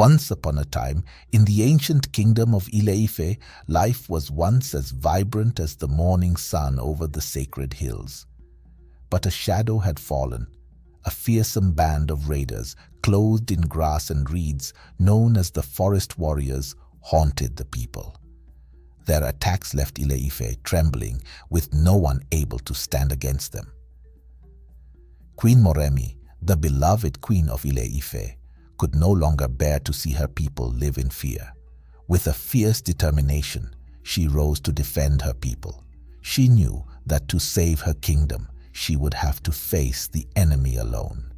Once upon a time, in the ancient kingdom of Ile-Ife, life was once as vibrant as the morning sun over the sacred hills. But a shadow had fallen. A fearsome band of raiders, clothed in grass and reeds, known as the forest warriors, haunted the people. Their attacks left Ile-Ife trembling, with no one able to stand against them. Queen Moremi, the beloved queen of Ile-Ife, could no longer bear to see her people live in fear. With a fierce determination, she rose to defend her people. She knew that to save her kingdom, she would have to face the enemy alone.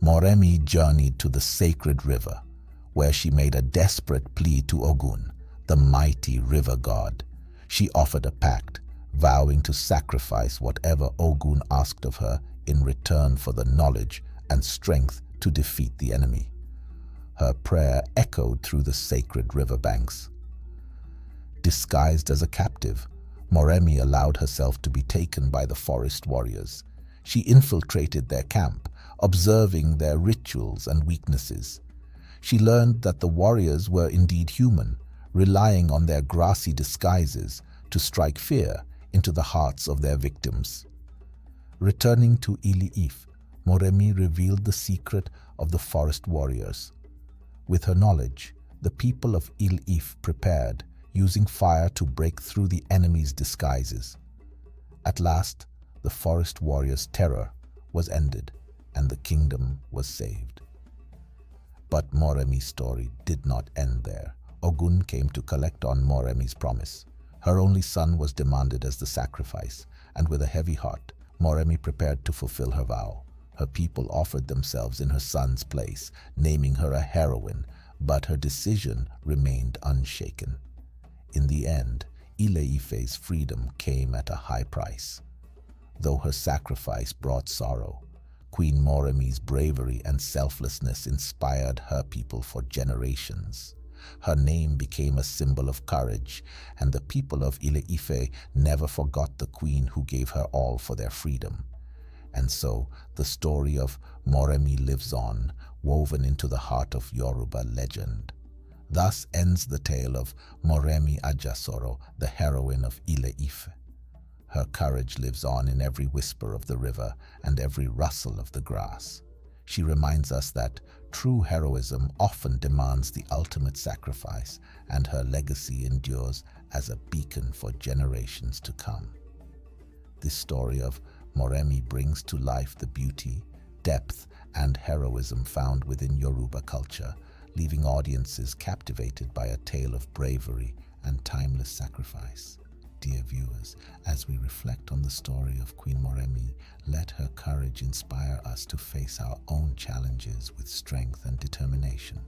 Moremi journeyed to the sacred river, where she made a desperate plea to Ogun, the mighty river god. She offered a pact, vowing to sacrifice whatever Ogun asked of her in return for the knowledge and strength to defeat the enemy. Her prayer echoed through the sacred riverbanks. Disguised as a captive, Moremi allowed herself to be taken by the forest warriors. She infiltrated their camp, observing their rituals and weaknesses. She learned that the warriors were indeed human, relying on their grassy disguises to strike fear into the hearts of their victims. Returning to Ile-Ife, Moremi revealed the secret of the forest warriors. With her knowledge, the people of Ile-Ife prepared, using fire to break through the enemy's disguises. At last, the forest warriors' terror was ended, and the kingdom was saved. But Moremi's story did not end there. Ogun came to collect on Moremi's promise. Her only son was demanded as the sacrifice, and with a heavy heart, Moremi prepared to fulfill her vow. Her people offered themselves in her son's place, naming her a heroine, but her decision remained unshaken. In the end, Ile-Ife's freedom came at a high price. Though her sacrifice brought sorrow, Queen Moremi's bravery and selflessness inspired her people for generations. Her name became a symbol of courage, and the people of Ile-Ife never forgot the queen who gave her all for their freedom. And so, the story of Moremi lives on, woven into the heart of Yoruba legend. Thus ends the tale of Moremi Ajasoro, the heroine of Ile-Ife. Her courage lives on in every whisper of the river and every rustle of the grass. She reminds us that true heroism often demands the ultimate sacrifice, and her legacy endures as a beacon for generations to come. This story of Moremi brings to life the beauty, depth, and heroism found within Yoruba culture, leaving audiences captivated by a tale of bravery and timeless sacrifice. Dear viewers, as we reflect on the story of Queen Moremi, let her courage inspire us to face our own challenges with strength and determination.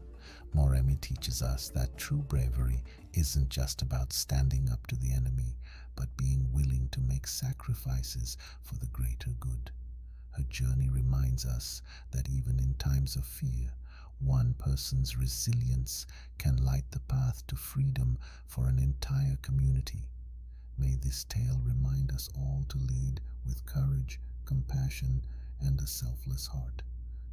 Moremi teaches us that true bravery isn't just about standing up to the enemy, but being willing to make sacrifices for the greater good. Her journey reminds us that even in times of fear, one person's resilience can light the path to freedom for an entire community. May this tale remind us all to lead with courage, compassion, and a selfless heart.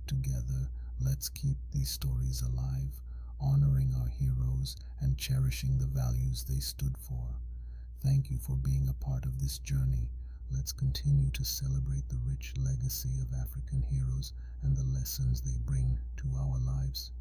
Together, let's keep these stories alive, honoring our heroes and cherishing the values they stood for. Thank you for being a part of this journey. Let's continue to celebrate the rich legacy of African heroes and the lessons they bring to our lives.